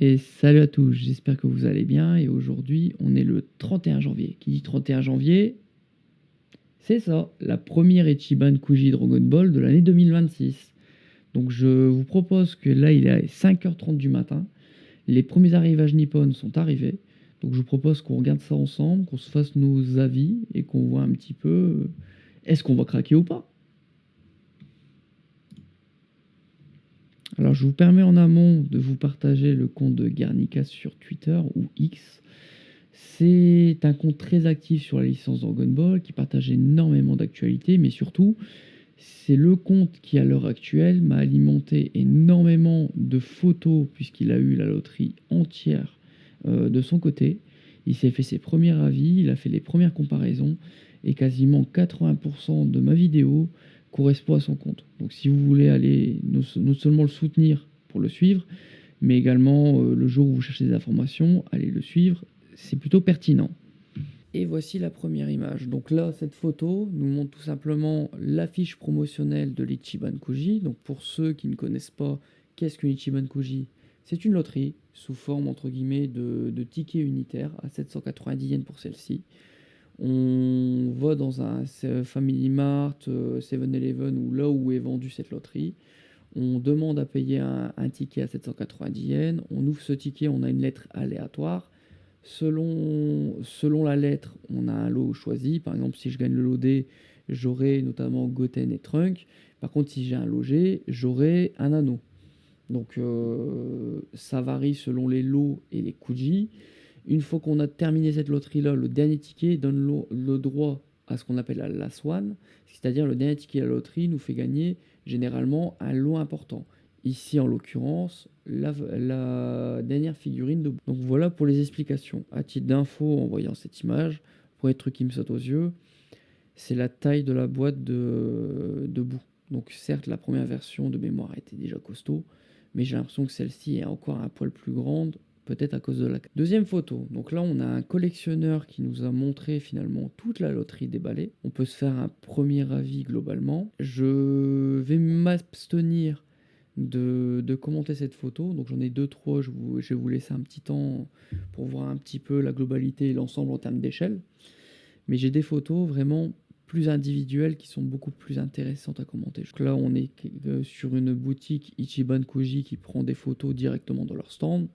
Et salut à tous, j'espère que vous allez bien et aujourd'hui on est le 31 janvier. Qui dit 31 janvier, c'est ça, la première Ichiban Kuji Dragon Ball de l'année 2026. Donc je vous propose que là il est 5h30 du matin, les premiers arrivages nippon sont arrivés. Donc je vous propose qu'on regarde ça ensemble, qu'on se fasse nos avis et qu'on voit un petit peu est-ce qu'on va craquer ou pas. Alors je vous permets en amont de vous partager le compte de Guernica sur Twitter ou X. C'est un compte très actif sur la licence Dragon Ball qui partage énormément d'actualités, mais surtout, c'est le compte qui, à l'heure actuelle, m'a alimenté énormément de photos, puisqu'il a eu la loterie entière de son côté. Il s'est fait ses premiers avis, il a fait les premières comparaisons, et quasiment 80% de ma vidéo correspond à son compte. Donc si vous voulez aller non seulement le soutenir pour le suivre, mais également le jour où vous cherchez des informations, allez le suivre, c'est plutôt pertinent. Et voici la première image. Donc là, cette photo nous montre tout simplement l'affiche promotionnelle de l'Ichiban Kuji. Donc pour ceux qui ne connaissent pas, qu'est-ce qu'une Ichiban Kuji? C'est une loterie sous forme entre guillemets de tickets unitaires à 790 yens pour celle-ci. On va dans un Family Mart, 7-Eleven ou là où est vendue cette loterie. On demande à payer un ticket à 790 yens. On ouvre ce ticket, on a une lettre aléatoire. Selon la lettre, on a un lot choisi. Par exemple, si je gagne le lot D, j'aurai notamment Goten et Trunk. Par contre, si j'ai un lot G, j'aurai un anneau. Donc ça varie selon les lots et les Kuji. Une fois qu'on a terminé cette loterie-là, le dernier ticket donne le droit à ce qu'on appelle la last one, c'est-à-dire le dernier ticket de la loterie nous fait gagner généralement un lot important. Ici, en l'occurrence, la dernière figurine de boue. Donc voilà pour les explications. À titre d'info, en voyant cette image, le premier truc qui me saute aux yeux, c'est la taille de la boîte de boue. Donc certes, la première version de mémoire était déjà costaud, mais j'ai l'impression que celle-ci est encore un poil plus grande, peut-être à cause de la... Deuxième photo, donc là on a un collectionneur qui nous a montré finalement toute la loterie déballée. On peut se faire un premier avis globalement. Je vais m'abstenir de commenter cette photo, donc j'en ai deux, trois, je vais vous laisser un petit temps pour voir un petit peu la globalité et l'ensemble en termes d'échelle. Mais j'ai des photos vraiment plus individuelles qui sont beaucoup plus intéressantes à commenter. Donc là, on est sur une boutique Ichiban Koji qui prend des photos directement dans leur stand.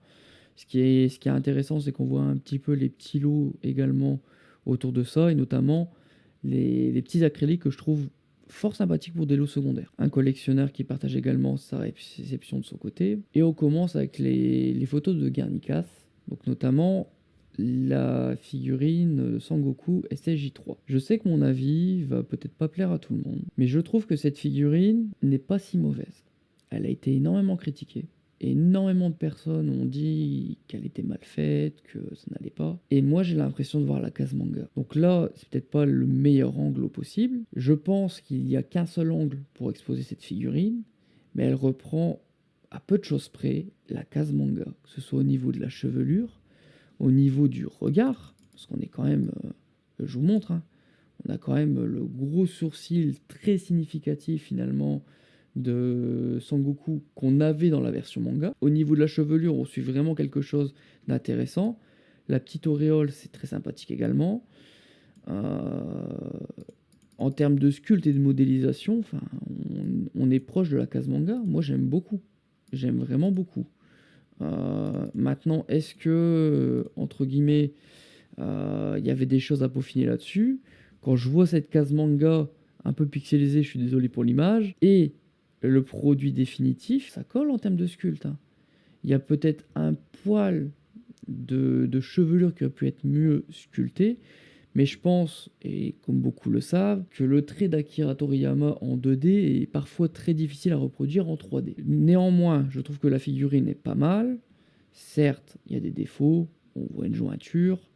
Ce qui est intéressant, c'est qu'on voit un petit peu les petits lots également autour de ça, et notamment les petits acryliques que je trouve fort sympathiques pour des lots secondaires. Un collectionneur qui partage également sa réception de son côté. Et on commence avec les photos de Guernicas, donc notamment la figurine Sangoku SSJ3. Je sais que mon avis va peut-être pas plaire à tout le monde, mais je trouve que cette figurine n'est pas si mauvaise. Elle a été énormément critiquée. Énormément de personnes ont dit qu'elle était mal faite, que ça n'allait pas. Et moi, j'ai l'impression de voir la case manga. Donc là, c'est peut-être pas le meilleur angle possible. Je pense qu'il n'y a qu'un seul angle pour exposer cette figurine, mais elle reprend à peu de choses près la case manga, que ce soit au niveau de la chevelure, au niveau du regard, parce qu'on est quand même, je vous montre, hein, on a quand même le gros sourcil très significatif finalement de Sangoku qu'on avait dans la version manga. Au niveau de la chevelure, on suit vraiment quelque chose d'intéressant. La petite auréole, c'est très sympathique également. En termes de sculpte et de modélisation, enfin, on est proche de la case manga. Moi, j'aime beaucoup. J'aime vraiment beaucoup. Maintenant, est-ce que, entre guillemets, il y avait des choses à peaufiner là-dessus? Quand je vois cette case manga un peu pixelisée, je suis désolé pour l'image, et le produit définitif, ça colle en termes de sculpte, hein. Il y a peut-être un poil de chevelure qui aurait pu être mieux sculpté, mais je pense, et comme beaucoup le savent, que le trait d'Akira Toriyama en 2D est parfois très difficile à reproduire en 3D. Néanmoins, je trouve que la figurine est pas mal. Certes, il y a des défauts, on voit une jointure.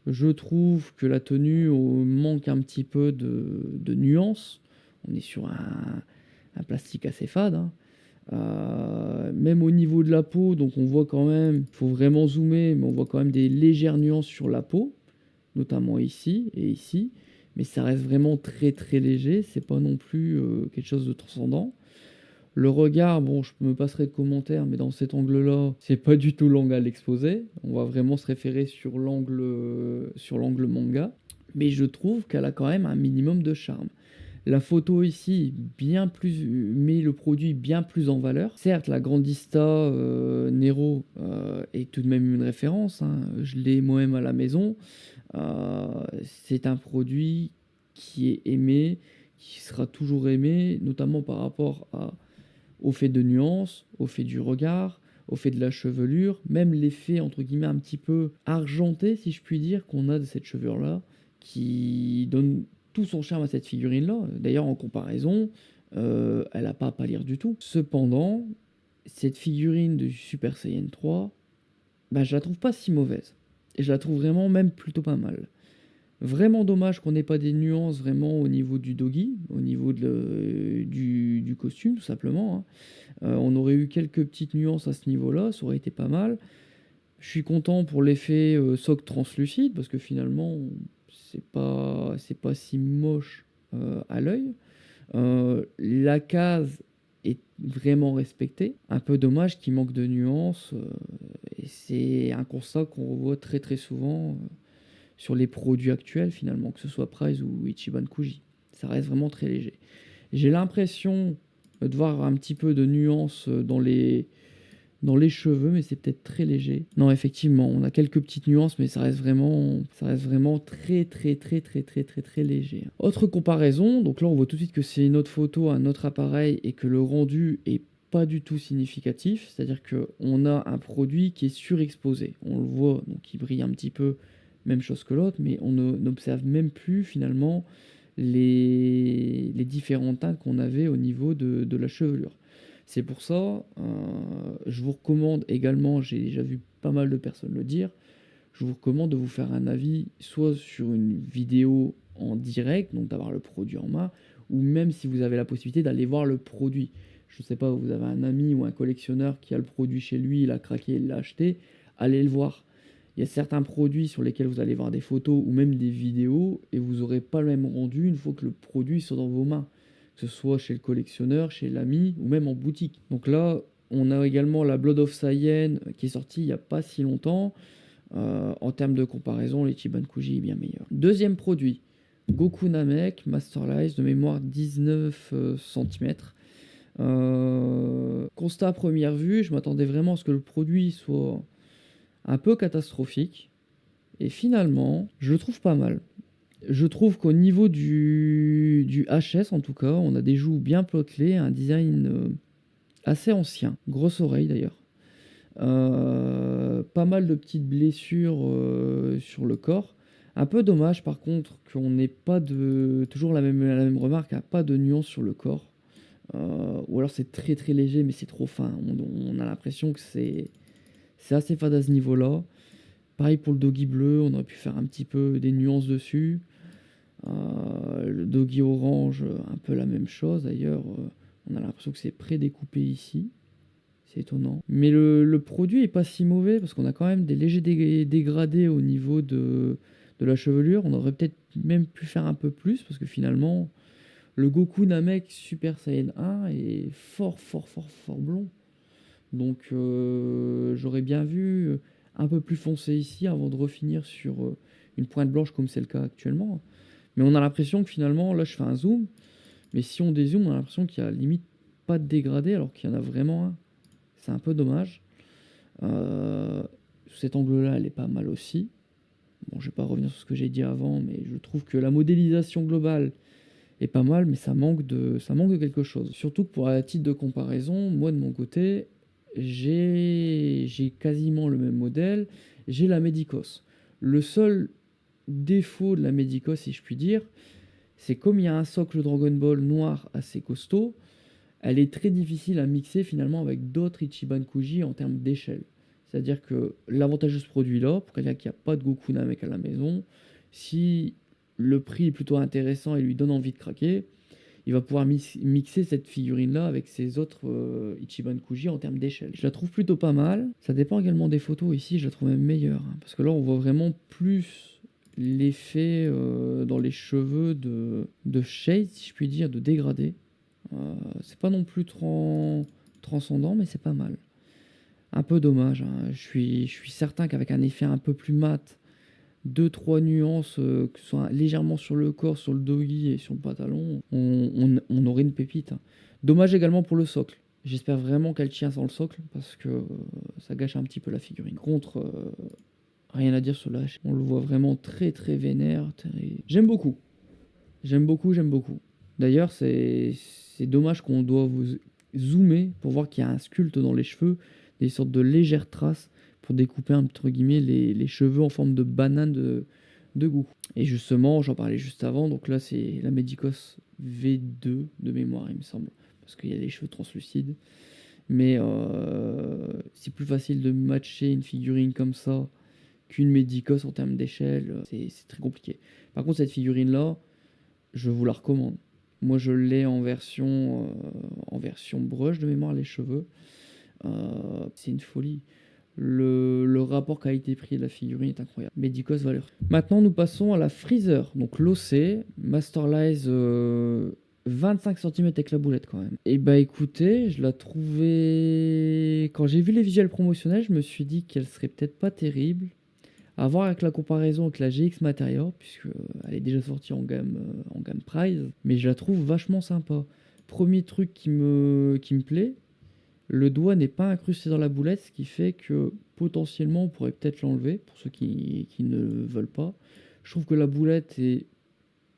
Je trouve que la tenue manque un petit peu de nuance. On est sur un plastique assez fade, hein. Même au niveau de la peau, donc on voit quand même, il faut vraiment zoomer, mais on voit quand même des légères nuances sur la peau, notamment ici et ici, mais ça reste vraiment très très léger, c'est pas non plus quelque chose de transcendant. Le regard, bon, je me passerai de commentaires, mais dans cet angle-là, c'est pas du tout l'angle à l'exposé. On va vraiment se référer sur l'angle manga. Mais je trouve qu'elle a quand même un minimum de charme. La photo ici, bien plus, met le produit bien plus en valeur. Certes, la Grandista Nero est tout de même une référence, hein. Je l'ai moi-même à la maison. C'est un produit qui est aimé, qui sera toujours aimé, notamment par rapport au fait de nuances, au fait du regard, au fait de la chevelure, même l'effet entre guillemets un petit peu argenté, si je puis dire, qu'on a de cette chevelure-là, qui donne tout son charme à cette figurine-là. D'ailleurs, en comparaison, elle n'a pas à pâlir du tout. Cependant, cette figurine de Super Saiyan 3, bah, je la trouve pas si mauvaise. Et je la trouve vraiment même plutôt pas mal. Vraiment dommage qu'on n'ait pas des nuances vraiment au niveau du doggy, au niveau du costume, tout simplement, hein. On aurait eu quelques petites nuances à ce niveau-là, ça aurait été pas mal. Je suis content pour l'effet socle translucide, parce que finalement, c'est pas si moche à l'œil. La case est vraiment respectée. Un peu dommage qu'il manque de nuances. Et c'est un constat qu'on revoit très très souvent sur les produits actuels, finalement, que ce soit Price ou Ichiban Kuji. Ça reste vraiment très léger. J'ai l'impression de voir un petit peu de nuances dans les cheveux, mais c'est peut-être très léger. Non, effectivement, on a quelques petites nuances, mais ça reste vraiment très, très, très, très, très, très, très léger. Autre comparaison, donc là, on voit tout de suite que c'est une autre photo, un autre appareil, et que le rendu est pas du tout significatif, c'est-à-dire qu'on a un produit qui est surexposé. On le voit, donc il brille un petit peu, même chose que l'autre, mais on n'observe même plus finalement les différentes teintes qu'on avait au niveau de la chevelure. C'est pour ça, je vous recommande également, j'ai déjà vu pas mal de personnes le dire, je vous recommande de vous faire un avis soit sur une vidéo en direct, donc d'avoir le produit en main, ou même si vous avez la possibilité d'aller voir le produit. Je ne sais pas, vous avez un ami ou un collectionneur qui a le produit chez lui, il a craqué, il l'a acheté, allez le voir. Il y a certains produits sur lesquels vous allez voir des photos ou même des vidéos et vous n'aurez pas le même rendu une fois que le produit sort dans vos mains, que ce soit chez le collectionneur, chez l'ami ou même en boutique. Donc là, on a également la Blood of Saiyan qui est sortie il n'y a pas si longtemps. En termes de comparaison, l'Ichiban Kuji est bien meilleur. Deuxième produit, Goku Namek Masterlize de mémoire 19 cm. Constat à première vue, je m'attendais vraiment à ce que le produit soit un peu catastrophique. Et finalement, je le trouve pas mal. Je trouve qu'au niveau du HS, en tout cas, on a des joues bien potelées, un design assez ancien. Grosse oreille d'ailleurs. Pas mal de petites blessures sur le corps. Un peu dommage par contre qu'on n'ait pas toujours la même remarque, hein, pas de nuance sur le corps. Ou alors c'est très très léger mais c'est trop fin. On a l'impression que c'est assez fade à ce niveau-là. Pareil pour le doggy bleu, on aurait pu faire un petit peu des nuances dessus. Le doggy orange, un peu la même chose d'ailleurs. On a l'impression que c'est pré-découpé ici. C'est étonnant. Mais le produit est pas si mauvais parce qu'on a quand même des légers dégradés au niveau de la chevelure. On aurait peut-être même pu faire un peu plus parce que finalement, le Goku Namek Super Saiyan 1 est fort, fort, fort, fort blond. Donc j'aurais bien vu un peu plus foncé ici avant de refinir sur une pointe blanche comme c'est le cas actuellement. Mais on a l'impression que finalement, là je fais un zoom, mais si on dézoome, on a l'impression qu'il y a limite pas de dégradé alors qu'il y en a vraiment un. C'est un peu dommage. Sous cet angle-là, elle est pas mal aussi. Bon, je vais pas revenir sur ce que j'ai dit avant, mais je trouve que la modélisation globale est pas mal, mais ça manque de quelque chose. Surtout que pour un titre de comparaison, moi de mon côté, j'ai quasiment le même modèle. J'ai la Medicos. Le seul défaut de la Medicos, si je puis dire, c'est comme il y a un socle Dragon Ball noir assez costaud, elle est très difficile à mixer finalement avec d'autres Ichiban Kuji en termes d'échelle. C'est-à-dire que l'avantage de ce produit-là, pour quelqu'un qui n'a pas de Goku Namek à la maison, si le prix est plutôt intéressant et lui donne envie de craquer, il va pouvoir mixer cette figurine-là avec ses autres Ichiban Kuji en termes d'échelle. Je la trouve plutôt pas mal. Ça dépend également des photos. Ici, je la trouve même meilleure. Hein, parce que là, on voit vraiment plus l'effet dans les cheveux de shade, si je puis dire, de dégradé. C'est pas non plus transcendant, mais c'est pas mal. Un peu dommage, hein. Je suis certain qu'avec un effet un peu plus mat, deux trois nuances, que ce soit légèrement sur le corps, sur le doggy et sur le pantalon, on aurait une pépite, hein. Dommage également pour le socle. J'espère vraiment qu'elle tient sans le socle parce que ça gâche un petit peu la figurine. Contre, rien à dire sur la hache. On le voit vraiment très très vénère. J'aime beaucoup. J'aime beaucoup, j'aime beaucoup. D'ailleurs, c'est dommage qu'on doit vous zoomer pour voir qu'il y a un sculpte dans les cheveux, des sortes de légères traces pour découper entre guillemets les cheveux en forme de banane de Goku. Et justement, j'en parlais juste avant, donc là c'est la Medicos V2 de mémoire, il me semble, parce qu'il y a les cheveux translucides. Mais c'est plus facile de matcher une figurine comme ça qu'une Medicos en termes d'échelle. C'est très compliqué. Par contre, cette figurine-là, je vous la recommande. Moi, je l'ai en version brush de mémoire, les cheveux. C'est une folie. Le rapport qualité-prix de la figurine est incroyable. Medicos valeur. Maintenant, nous passons à la Freezer. Donc l'OC, Masterlize 25 cm avec la boulette quand même. Et bah écoutez, je la trouvais... Quand j'ai vu les visuels promotionnels, je me suis dit qu'elle serait peut-être pas terrible. À voir avec la comparaison avec la GX Materia, puisque elle est déjà sortie en gamme Price, mais je la trouve vachement sympa. Premier truc qui me plaît, le doigt n'est pas incrusté dans la boulette, ce qui fait que potentiellement on pourrait peut-être l'enlever, pour ceux qui ne veulent pas. Je trouve que la boulette est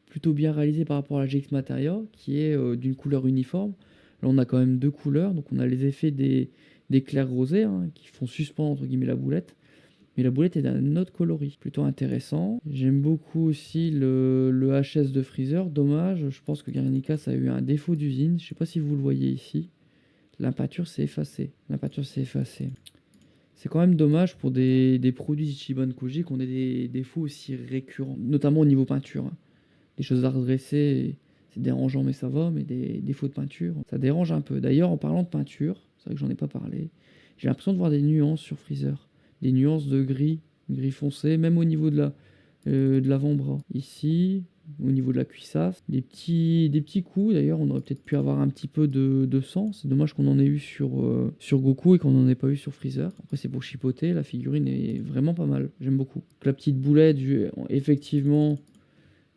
plutôt bien réalisée par rapport à la GX Materia, qui est d'une couleur uniforme. Là on a quand même deux couleurs, donc on a les effets des clairs rosés, hein, qui font suspendre entre guillemets la boulette. Mais la boulette est d'un autre coloris, plutôt intéressant. J'aime beaucoup aussi le HS de Freezer. Dommage, je pense que Guernica ça a eu un défaut d'usine. Je sais pas si vous le voyez ici. La peinture s'est effacée. C'est quand même dommage pour des produits Ichiban Koji qu'on ait des défauts aussi récurrents, notamment au niveau peinture, hein. Des choses à redresser, c'est dérangeant mais ça va, mais des défauts de peinture, ça dérange un peu. D'ailleurs, en parlant de peinture, c'est vrai que j'en ai pas parlé, j'ai l'impression de voir des nuances sur Freezer. Des nuances de gris foncé, même au niveau de l'avant-bras. Ici, au niveau de la cuissasse, des petits coups. D'ailleurs, on aurait peut-être pu avoir un petit peu de sang. C'est dommage qu'on en ait eu sur Goku et qu'on n'en ait pas eu sur Freezer. Après, c'est pour chipoter. La figurine est vraiment pas mal. J'aime beaucoup. Donc, la petite boulette, effectivement,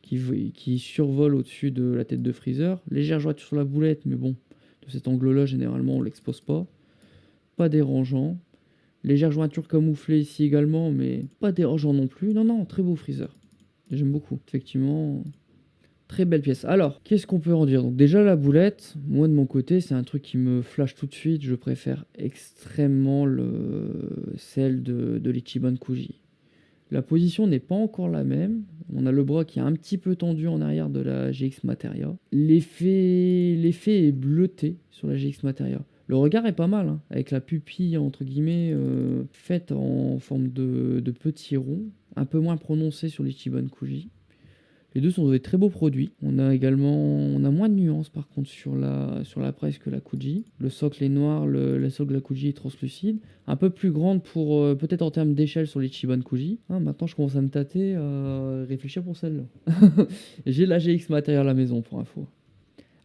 qui survole au-dessus de la tête de Freezer. Légère jointure sur la boulette, mais bon, de cet angle-là, généralement, on l'expose pas. Pas dérangeant. Légère jointure camouflée ici également, mais pas dérangeant non plus. Non, non, très beau Freezer. J'aime beaucoup. Effectivement, très belle pièce. Alors, qu'est-ce qu'on peut en dire? Donc déjà, la boulette, moi de mon côté, c'est un truc qui me flash tout de suite. Je préfère extrêmement celle de l'Ichiban Koji. La position n'est pas encore la même. On a le bras qui est un petit peu tendu en arrière de la GX Materia. L'effet est bleuté sur la GX Materia. Le regard est pas mal, hein, avec la pupille entre guillemets faite en forme de petit rond, un peu moins prononcé sur l'Ichiban Koji. Les deux sont des très beaux produits. On a moins de nuances par contre sur la presse que la Kuji. Le socle est noir, le socle de la Kuji est translucide. Un peu plus grande pour peut-être en termes d'échelle sur l'Ichiban Kuji. Hein, maintenant je commence à me tâter à réfléchir pour celle-là. J'ai la GX Materia à la maison pour info.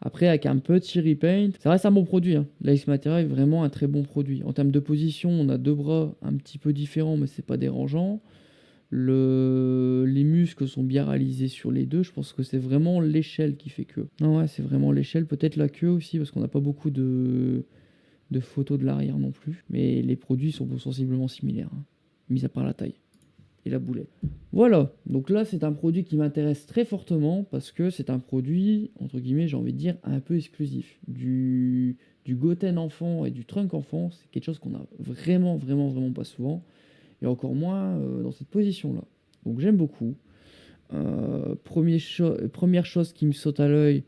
Après, avec un petit repaint, ça reste un bon produit, hein. La X Materia est vraiment un très bon produit. En termes de position, on a deux bras un petit peu différents, mais c'est pas dérangeant. Les muscles sont bien réalisés sur les deux. Je pense que c'est vraiment l'échelle qui fait que. Non, ouais, c'est vraiment l'échelle. Peut-être la queue aussi, parce qu'on n'a pas beaucoup de photos de l'arrière non plus. Mais les produits sont sensiblement similaires, hein, mis à part la taille et la boulette. Voilà, donc là c'est un produit qui m'intéresse très fortement parce que c'est un produit, entre guillemets, j'ai envie de dire, un peu exclusif. Du Goten enfant et du Trunk enfant, c'est quelque chose qu'on a vraiment, vraiment, vraiment pas souvent. Et encore moins dans cette position-là. Donc j'aime beaucoup. Première chose qui me saute à l'œil,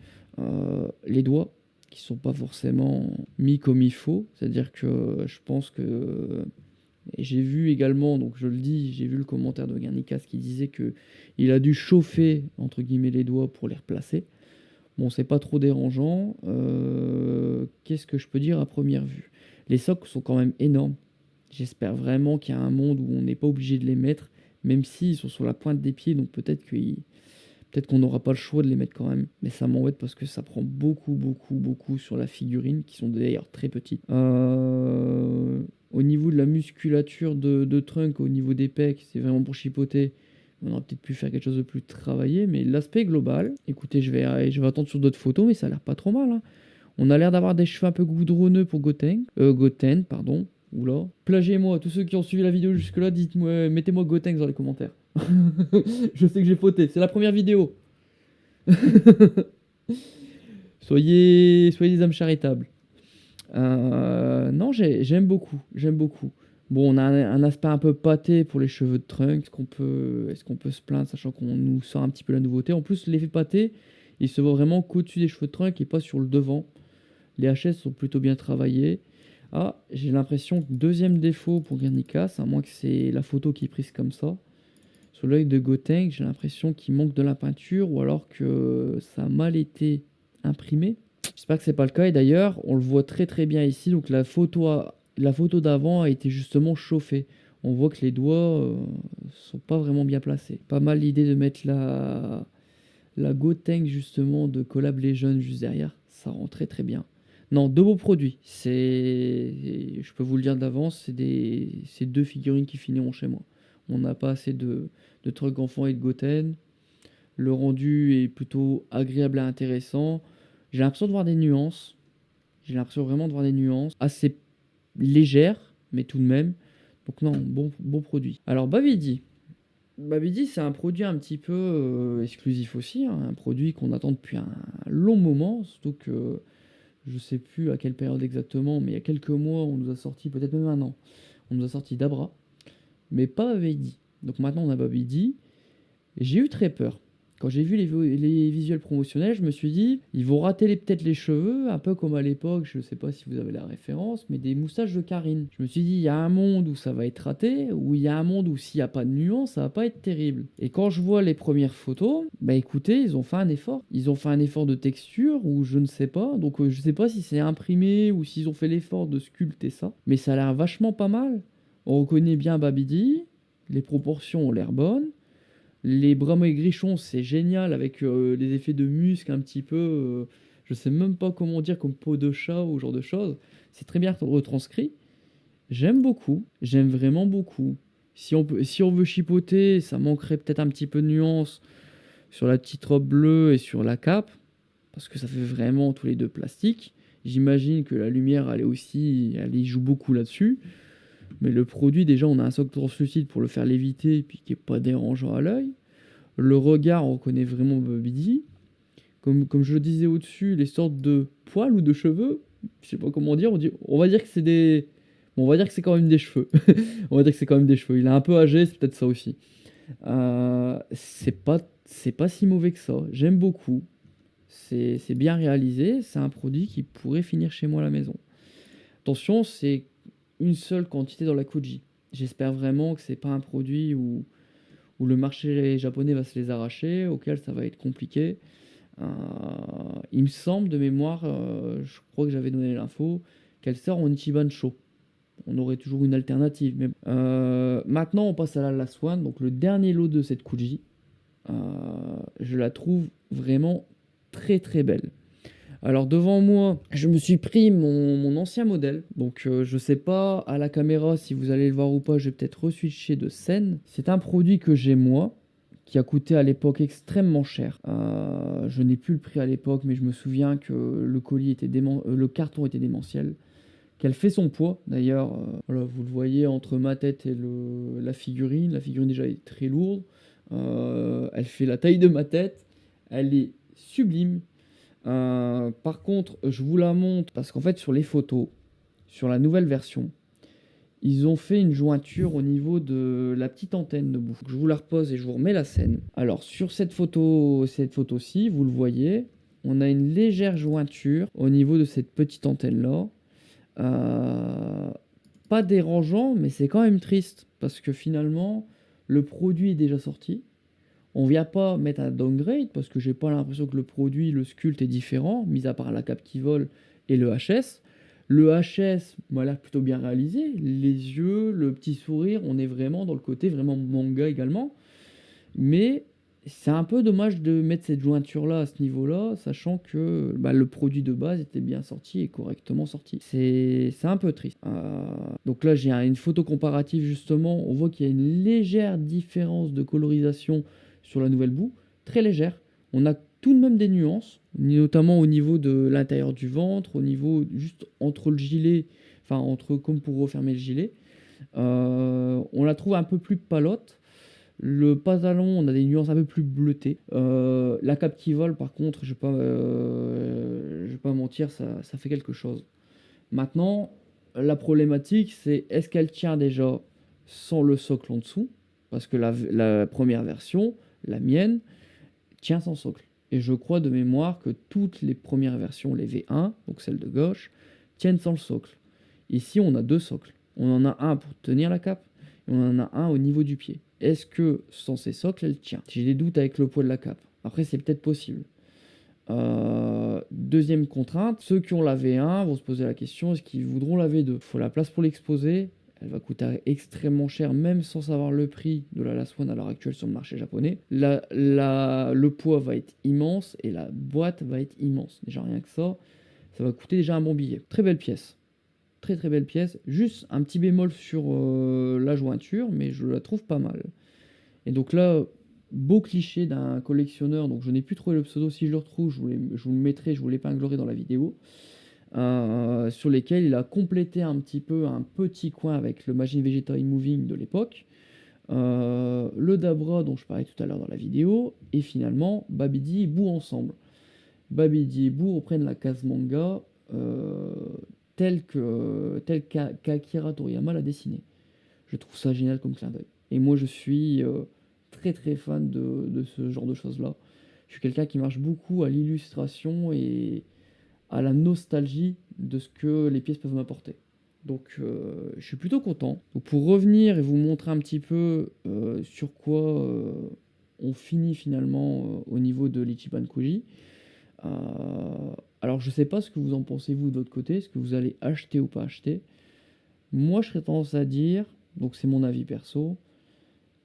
les doigts, qui sont pas forcément mis comme il faut. C'est-à-dire que je pense que... Et j'ai vu également, donc je le dis, j'ai vu le commentaire de Guernicas qui disait que il a dû chauffer, entre guillemets, les doigts pour les replacer. Bon, c'est pas trop dérangeant. Qu'est-ce que je peux dire à première vue? Les socles sont quand même énormes. J'espère vraiment qu'il y a un monde où on n'est pas obligé de les mettre, même s'ils sont sur la pointe des pieds, donc peut-être Peut-être qu'on n'aura pas le choix de les mettre quand même, mais ça m'embête parce que ça prend beaucoup, beaucoup, beaucoup sur la figurine, qui sont d'ailleurs très petites. Au niveau de la musculature de Trunk, au niveau des pecs, c'est vraiment pour chipoter. On aurait peut-être pu faire quelque chose de plus travaillé, mais l'aspect global, écoutez, je vais attendre sur d'autres photos, mais ça a l'air pas trop mal, hein. On a l'air d'avoir des cheveux un peu goudronneux pour Goten, pardon. Oula. Plagiez-moi, tous ceux qui ont suivi la vidéo jusque-là, dites-moi, mettez-moi Gotenks dans les commentaires. Je sais que j'ai fauté, c'est la première vidéo. Soyez des âmes charitables. Non, j'aime beaucoup, j'aime beaucoup. Bon, on a un aspect un peu pâté pour les cheveux de Trunks. Est-ce qu'on peut se plaindre, sachant qu'on nous sort un petit peu la nouveauté. En plus, l'effet pâté, il se voit vraiment qu'au-dessus des cheveux de Trunks et pas sur le devant. Les HS sont plutôt bien travaillés. Ah, j'ai l'impression que deuxième défaut pour Guernica, à moins que c'est la photo qui est prise comme ça. Sur l'œil de Gotenks, j'ai l'impression qu'il manque de la peinture ou alors que ça a mal été imprimé. J'espère que c'est pas le cas. Et d'ailleurs, on le voit très très bien ici. Donc la photo d'avant a été justement chauffée. On voit que les doigts sont pas vraiment bien placés. Pas mal l'idée de mettre la Gotenks justement de Collab Legends juste derrière. Ça rend très très bien. Non, deux beaux produits. Je peux vous le dire d'avance, c'est deux figurines qui finiront chez moi. On n'a pas assez de trucs enfants et de Goten. Le rendu est plutôt agréable et intéressant. J'ai l'impression de voir des nuances. J'ai l'impression vraiment de voir des nuances. Assez légères, mais tout de même. Donc non, bon produit. Alors Babidi. Babidi, c'est un produit un petit peu exclusif aussi. Hein. Un produit qu'on attend depuis un long moment. Surtout que je sais plus à quelle période exactement, mais il y a quelques mois, on nous a sorti, peut-être même un an, on nous a sorti Dabra, mais pas Babidi. Donc maintenant on a Babidi. J'ai eu très peur. Quand j'ai vu les visuels promotionnels, je me suis dit, ils vont rater peut-être les cheveux, un peu comme à l'époque, je ne sais pas si vous avez la référence, mais des moustaches de Karine. Je me suis dit, il y a un monde où ça va être raté, ou il y a un monde où s'il n'y a pas de nuance, ça va pas être terrible. Et quand je vois les premières photos, bah écoutez, ils ont fait un effort. Ils ont fait un effort de texture, ou je ne sais pas, donc je ne sais pas si c'est imprimé, ou s'ils ont fait l'effort de sculpter ça, mais ça a l'air vachement pas mal. On reconnaît bien Babidi, les proportions ont l'air bonnes. Les bras maigrichons, c'est génial avec les effets de muscles un petit peu. Je sais même pas comment dire, comme peau de chat ou ce genre de choses. C'est très bien retranscrit. J'aime beaucoup. J'aime vraiment beaucoup. Si on veut chipoter, ça manquerait peut-être un petit peu de nuance sur la petite robe bleue et sur la cape. Parce que ça fait vraiment tous les deux plastique. J'imagine que la lumière, elle y joue beaucoup là-dessus. Mais le produit, déjà, on a un socle translucide pour le faire léviter et puis qui est pas dérangeant à l'œil. Le regard, on reconnaît vraiment Babidi. Comme je le disais au-dessus, les sortes de poils ou de cheveux, je sais pas comment dire, on va dire que c'est des... Bon, on va dire que c'est quand même des cheveux. On va dire que c'est quand même des cheveux. Il est un peu âgé, c'est peut-être ça aussi. C'est pas si mauvais que ça. J'aime beaucoup. C'est bien réalisé. C'est un produit qui pourrait finir chez moi à la maison. Attention, c'est une seule quantité dans la Koji. J'espère vraiment que c'est pas un produit où le marché japonais va se les arracher, auquel ça va être compliqué. Euh, il me semble de mémoire, je crois que j'avais donné l'info, qu'elle sort en Ichiban Show. On aurait toujours une alternative. Mais maintenant, on passe à la Last One, donc le dernier lot de cette Kuji. Je la trouve vraiment très très belle. Alors devant moi, je me suis pris mon ancien modèle. Donc je sais pas à la caméra si vous allez le voir ou pas, je vais peut-être reswitcher de scène. C'est un produit que j'ai moi, qui a coûté à l'époque extrêmement cher. Je n'ai plus le prix à l'époque, mais je me souviens que le colis était le carton était démentiel. Qu'elle fait son poids d'ailleurs. Voilà, vous le voyez entre ma tête et la figurine. La figurine déjà est très lourde. Elle fait la taille de ma tête. Elle est sublime. Par contre, je vous la montre parce qu'en fait, sur les photos, sur la nouvelle version, ils ont fait une jointure au niveau de la petite antenne de bout. Je vous la repose et je vous remets la scène. Alors, sur cette photo-ci, vous le voyez, on a une légère jointure au niveau de cette petite antenne-là. Pas dérangeant, mais c'est quand même triste parce que finalement, le produit est déjà sorti. On vient pas mettre un downgrade parce que j'ai pas l'impression que le produit, le sculpte est différent, mis à part la cape qui vole et le HS. Le HS m'a l'air plutôt bien réalisé. Les yeux, le petit sourire, on est vraiment dans le côté vraiment manga également. Mais C'est un peu dommage de mettre cette jointure-là à ce niveau-là, sachant que bah, le produit de base était bien sorti et correctement sorti. C'est un peu triste. Donc là, j'ai une photo comparative justement. On voit qu'il y a une légère différence de colorisation sur la nouvelle boue, très légère. On a tout de même des nuances, notamment au niveau de l'intérieur du ventre, au niveau juste entre le gilet, enfin entre comme pour refermer le gilet. On la trouve un peu plus palote. Le pantalon, on a des nuances un peu plus bleutées. La cape qui vole, par contre, je vais pas mentir, ça fait quelque chose. Maintenant, la problématique, c'est est-ce qu'elle tient déjà sans le socle en dessous? Parce que la première version, la mienne, tient sans socle. Et je crois de mémoire que toutes les premières versions, les V1, donc celle de gauche, tiennent sans le socle. Ici, on a deux socles. On en a un pour tenir la cape et on en a un au niveau du pied. Est-ce que sans ces socles, elle tient? J'ai des doutes avec le poids de la cape. Après, c'est peut-être possible. Deuxième contrainte, ceux qui ont la V1 vont se poser la question, est-ce qu'ils voudront la V2? Il faut la place pour l'exposer. Elle va coûter extrêmement cher, même sans savoir le prix de la Last One à l'heure actuelle sur le marché japonais. Le poids va être immense et la boîte va être immense. Déjà rien que ça va coûter déjà un bon billet. Très belle pièce. Très très belle pièce. Juste un petit bémol sur la jointure, mais je la trouve pas mal. Et donc là, beau cliché d'un collectionneur, donc je n'ai plus trouvé le pseudo, si je le retrouve, je vous le mettrai, je vous l'épinglerai dans la vidéo, sur lesquels il a complété un petit peu un petit coin avec le Machine Vegeta Moving de l'époque, le Dabra dont je parlais tout à l'heure dans la vidéo, et finalement Babidi et Boo ensemble. Babidi et Boo reprennent la case manga tel qu'Akira Toriyama l'a dessiné. Je trouve ça génial comme clin d'œil. Et moi, je suis très très fan de ce genre de choses-là. Je suis quelqu'un qui marche beaucoup à l'illustration et à la nostalgie de ce que les pièces peuvent m'apporter. Donc, je suis plutôt content. Donc, pour revenir et vous montrer un petit peu sur quoi on finit finalement au niveau de l'Ichiban Koji. Euh, alors, je sais pas ce que vous en pensez vous de votre côté, est-ce que vous allez acheter ou pas acheter. Moi, je serais tendance à dire, donc c'est mon avis perso,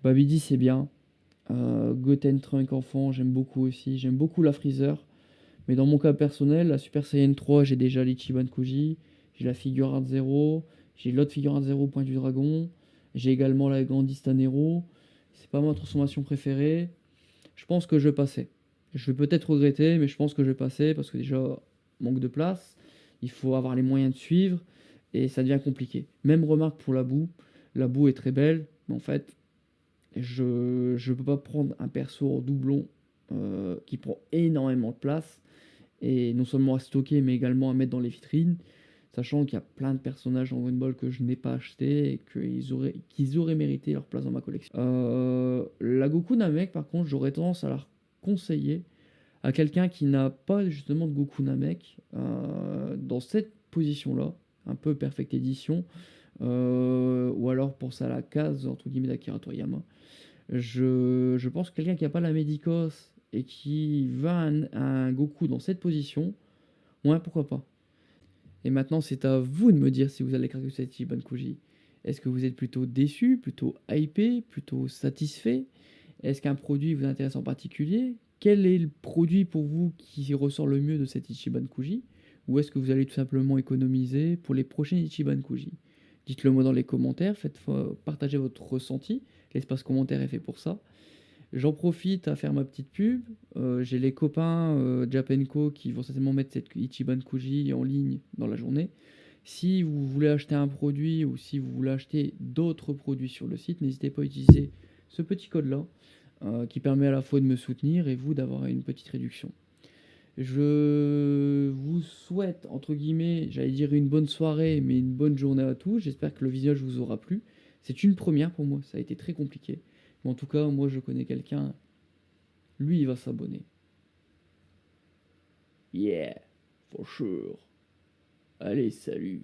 Babidi c'est bien. Goten Trunk enfant, j'aime beaucoup aussi. J'aime beaucoup la Freezer. Mais dans mon cas personnel, la Super Saiyan 3, j'ai déjà l'Ichiban Koji. J'ai la figure Art Zero. J'ai l'autre figure Art Zero Point du Dragon. J'ai également la Grandista Nero. C'est pas ma transformation préférée. Je pense que je vais passer. Je vais peut-être regretter, mais je pense que je vais passer parce que déjà, manque de place. Il faut avoir les moyens de suivre et ça devient compliqué. Même remarque pour la boue. La boue est très belle, mais en fait, je ne peux pas prendre un perso en doublon qui prend énormément de place et non seulement à stocker, mais également à mettre dans les vitrines, sachant qu'il y a plein de personnages dans Dragon Ball que je n'ai pas acheté et qu'ils auraient mérité leur place dans ma collection. La Goku Namek, par contre, j'aurais tendance à la conseiller à quelqu'un qui n'a pas justement de Goku Namek dans cette position-là, un peu Perfect Edition, ou alors pour ça la case entre guillemets d'Akira Toriyama. Je pense que quelqu'un qui n'a pas la Médicos et qui va un Goku dans cette position, ouais, pourquoi pas. Et maintenant, c'est à vous de me dire si vous allez craquer cette Ichiban Koji. Est-ce que vous êtes plutôt déçu, plutôt hypé, plutôt satisfait? Est-ce qu'un produit vous intéresse en particulier? Quel est le produit pour vous qui ressort le mieux de cette Ichiban Koji? Ou est-ce que vous allez tout simplement économiser pour les prochaines Ichiban Koji? Dites-le moi dans les commentaires, partagez votre ressenti. L'espace commentaire est fait pour ça. J'en profite à faire ma petite pub. J'ai les copains Japenco qui vont certainement mettre cette Ichiban Koji en ligne dans la journée. Si vous voulez acheter un produit ou si vous voulez acheter d'autres produits sur le site, n'hésitez pas à utiliser ce petit code-là qui permet à la fois de me soutenir et vous d'avoir une petite réduction. Je vous souhaite, entre guillemets, j'allais dire une bonne soirée, mais une bonne journée à tous. J'espère que le visionnage vous aura plu. C'est une première pour moi, ça a été très compliqué. Mais en tout cas, moi je connais quelqu'un, lui il va s'abonner. Yeah, for sure. Allez, salut.